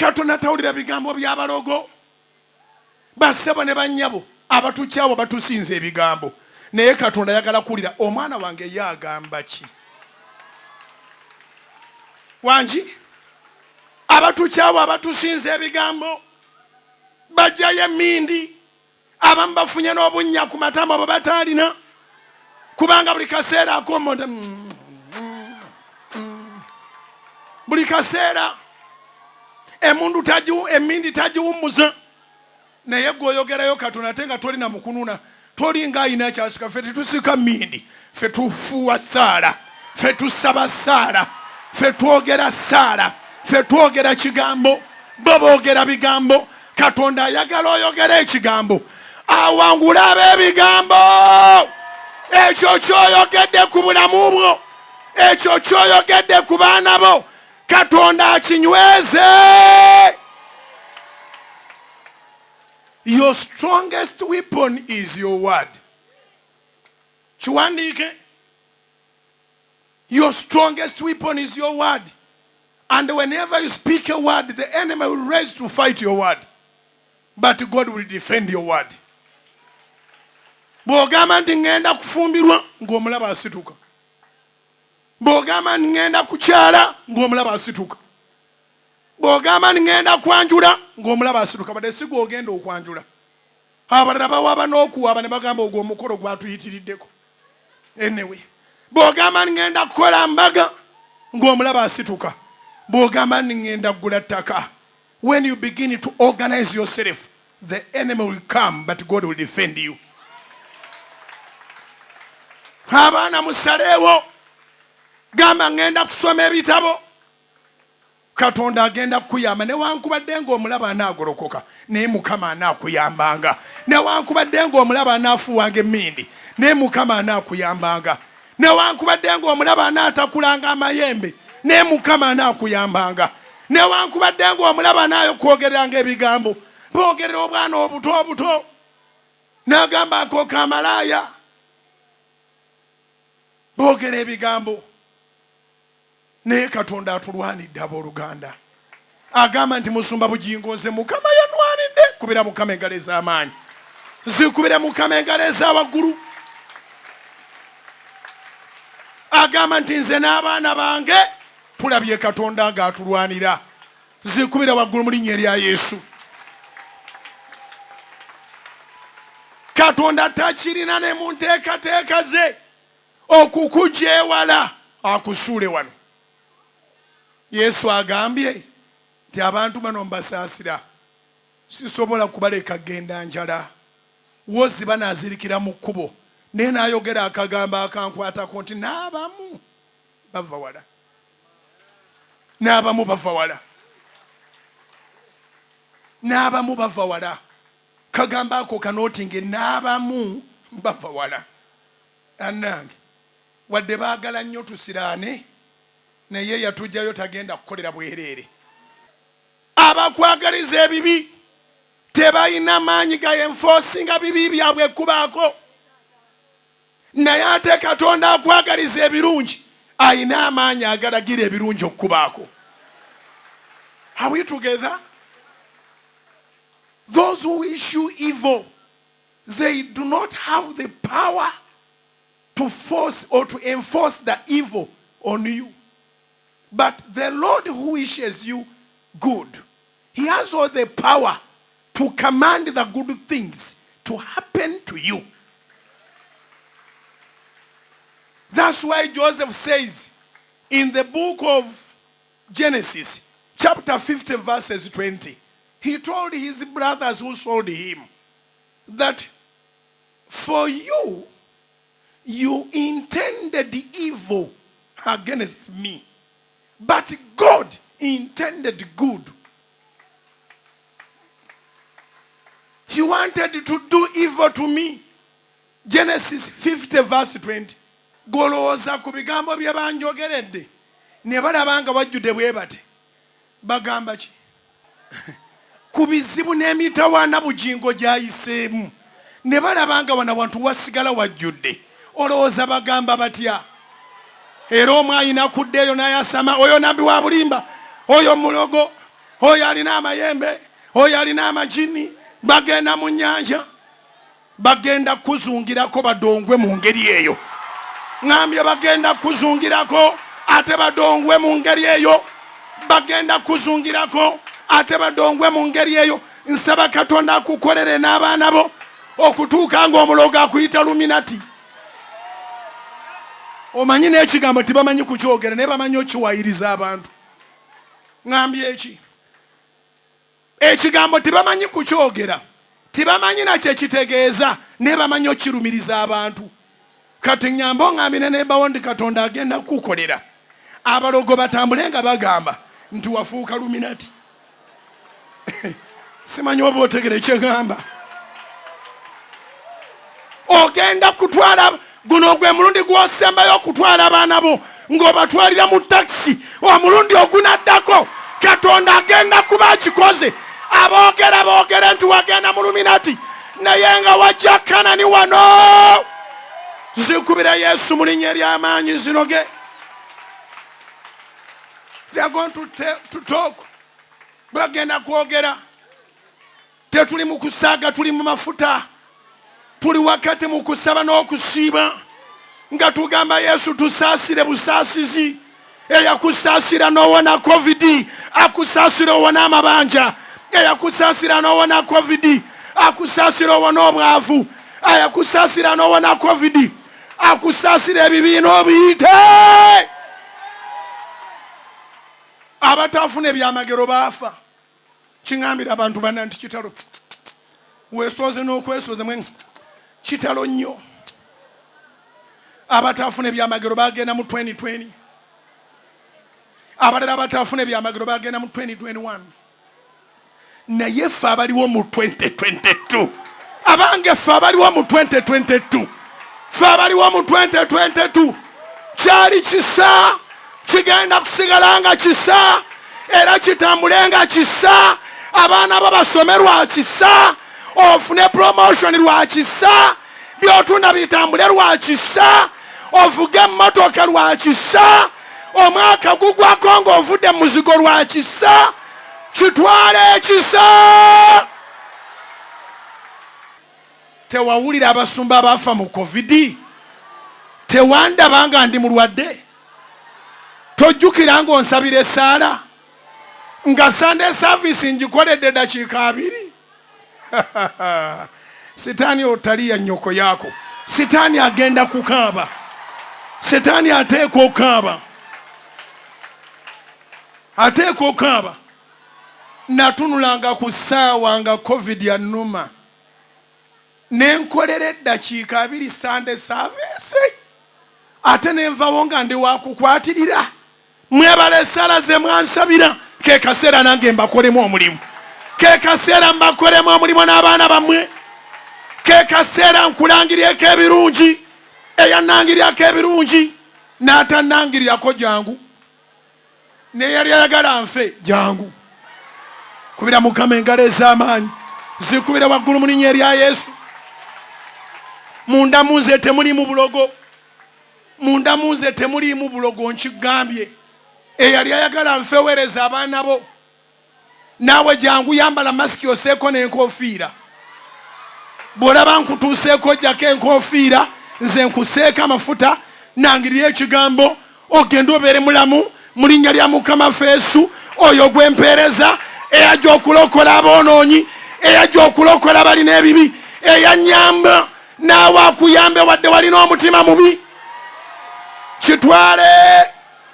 Katonda Tawulira Bigambo Byabalogo. Bassebo ne bannyabo abatukyawo batusinza ebigambo. Naye Katonda yagala kuwulira omwana wange ye agamba ki? Wangi abatukyawo abatusinza ebigambo bajjayo emmindi. Abamu bafunye n'obunnya ku matama bwe bataalina. Kubanga buli kaseera akomonda. Buli kaseera emmindi tagiwummuza. Naye gw'oyogerayo Katonda ate nga tolina mukununa. Toli ng'ayina ekyasika. Ffe tetusika mmindi. Ffe tufuuwa ssaala. Ffe tusaba ssaala. Ffe twogera ssaala. Ffe twogera kigambo. Bo boogera bigambo. Katonda ayagala oyogera ekigambo. Awangula ab'ebigambo. Ekyo ky'oyogedde ku bulamu bwo. Ekyo ky'oyogedde ku baana bo. Katonda akinyweze. Your strongest weapon is your word. Kiwandiike. Your strongest weapon is your word. And whenever you speak a word, the enemy will raise to fight your word. But God will defend your word. Bw'ogamba nti ngenda kufumbirwa ng'omulaba asituka. Bw'ogamba nti ngenda kukyala ng'omulaba asituka. Bw'ogamba nti ngenda kwanjula ng'omulaba asituka. Badde si gw'ogenda okwanjula. Abalala bawaaba n'okuwaaba ne bagamba ogwo omukolo gwatuyitiriddeko. Anyway. Bw'ogamba nti ngenda kukola mbaga ng'omulaba asituka. Bw'ogamba nti ngenda kugula ttaka. When you begin to organize yourself, the enemy will come, but God will defend you. Abaana musaleewo. Gamba ngenda kusoma ebitabo. Katonda agenda kukuyamba. Newankubadde ng'omulaba anaagolokoka, naye Mukama anaakuyambanga. Newankubadde ng'omulaba anaafuuwanga emmindi, naye Mukama anaakuyambanga. Newankubadde ng'omulaba anaatakulanga amayembe, naye Mukama anaakuyambanga. Newankubadde ng'omulaba anaayokwogereranga ebigambo, boogerera obwana obuto. N'agamba akooka amalaaya. Boogera ebigambo. Naye Katonda atulwanidde abooluganda. Agamba nti Musumba Bujjingo nze Mukama yanwanidde. Kubira Mukama engalo ez'amaanyi. Zikubire Mukama engalo ez'awaggulu. Agamba nti nze n'abaana bange tulabye Katonda ng'atulwanira. Zikubira waggulu mu linnya erya Yesu. Katonda takirina ne mu nteekateeka ze okukujja ewala akusuule wano. Yesu agambye nti abantu bano mbasaasira. Sisobola kubaleka genda njala. Wozi banaazirikira mu kkubo. Naye n'ayogera akagambo akankwatako nti n'abamu bava wala. N'abamu bava wala. N'abamu bava wala. Kagamba ako kanootinge n'abamu bava wala. Annange wadde baagala nnyo tusiraane, naye yatujjayo tagenda kukolera bwereere. Abakwagaliza ebibi tebalina maanyi ga enforcinga bibi byabwe kubaako. Naye ate Katonda akwagaliza ebirungi ayina amaanyi agalagira ebirungi okubaako. Are we together? Those who issue evil, they do not have the power to force or to enforce the evil on you. But the Lord who issues you good, He has all the power to command the good things to happen to you. That's why Joseph says in the book of Genesis, chapter 50, verses 20, he told his brothers who sold him that for you, you intended evil against me, but God intended good. He wanted to do evil to me. Genesis 50, verse 20. Golowooza ku bigambo bye banjogeredde ne balaba nga wajjudde bwe bate. Bagamba ki? Ku bizibu n'emitawaana Bujjingo gy'ayiseemu ne balaba nga wana wantu wasigala wajjudde. Olowooza bagamba batya? Era omwe ayina kuddeeyo n'ayasama, oyo nambi wa bulimba, oyo mulogo. oyo alina amayembe, oyo alina amajini, bagenda mu nnyanja, bagenda kuzungirako badongwe mu ngeri eyo. Ngambye bagenda kuzungirako ate badongwe mu ngeri eyo. Bagenda kuzungirako ate badongwe mu ngeri eyo. Nsaba Katonda akukolere n'abaana bo okutuuka ng'omulogo akuyita luminati. Omanyi n'ekigambo tibamanyi kukyogera naye bamanyi okiwayiriza abantu. Ngambye eki ekigambo tibamanyi kukyogera, tibamanyi nakyo ekitegeeza naye bamanyi okirumiriza abantu. Kati nyambo ngambye nebawo ndi Katonda agenda kukolera abalogo batambule nga bagamba nti wafuuka luminati. Simanyi oba otegere kyegamba. Ogenda kutwala guno gwe mulundi gw'osembayo okutwala abaana bo ng'obatwalira mu takisi. Omulundi ogunaddako Katonda agenda kuba akikoze. Aboogera boogere nti wagenda mu luminati naye nga wajja Kanani wano. Zikubira Yesu mu linnya ery'amaanyi zinoge. They are going to talk. Bagenda kwogera. Tetuli mu kusaaga, tuli mu mafuta. Tuli wakati mu kusaba n'okusiiba. Nga tugamba Yesu tusaasire busaasizi. Eyakusaasira n'owona COVID. Akusaasira owona amabanja. Eyakusaasira n'owona COVID. Akusaasira owona obwavu. Ayakusaasira n'owona COVID. Akusaasira ebibiina obiyite. Abatafuna ebyamagero baafa. Kingambira abantu banna nti kitalo. Weesooze n'okwesooza mwe kitalo nnyo. Abatafuna ebyamagero bagenda mu 2020. Abalala abatafuna ebyamagero bagenda mu 2021. Naye ffe abaliwo mu 2022. Abange ffe abaliwo mu 2022. Ffe abaliwo mu 2022. Kyali kisa. Kigenda kusigala nga kisa. Era kitambule nga kisa. Abaana babasome lwa kisa. Ofune promotion lwa kisa. Byotunda bitambule lwa kisa. Ovuge emmotoka lwa kisa. Omwaka gugwako ng'ovudde muzigo lwa kisa. Kitwale ekisa. Tewawulira abasumba abafa mu COVID. Tewandaba nga ndi mulwadde. Tojjukira ng'onsabira essaala. Nga Sunday service ngikoledde dakiika 2. Sitaani otaliya nnyoko yako. Sitaani agenda kukaaba. Sitaani ateeka okaaba. Ateeka okaaba. Natunulanga ku ssaawa nga COVID yannuma. Nenkolera eddakiika 2 Sunday service. Ate nenvawo nga ndi wakukwatirira. Mwebale essaala ze mwansabira. Ke kaseera nange mbakolemu omulimu. Ke kaseera mbakolemu omulimu n'abaana bammwe. Ke kaseera nkulangiryeko ebirungi. Eyannangiryako ebirungi n'atannangiryako jangu. Neyali ayagala nfe jangu. Kubira Mukama engalo ez'amaanyi. Zikubira waggulu mu linnya erya Yesu. Munda munze temulimu bulogo. Munda munze temulimu bulogo nkigambye. Eyali ayagala nfewereza abaana bo. Naawe jangu yambala masiki oseeko n'enkofiira. Bw'olaba nkutuuseeko ojjako enkofiira nze nkuseeko amafuta nangirira ekigambo ogenda obeere mulamu mu linnya lya Mukama Yesu oyo gw'empeereza eyajja okulokola aboonoonyi eyajja okulokola balina ebibi eyanyamba naawe akuyambe wadde walina omutima mubi. Kitwale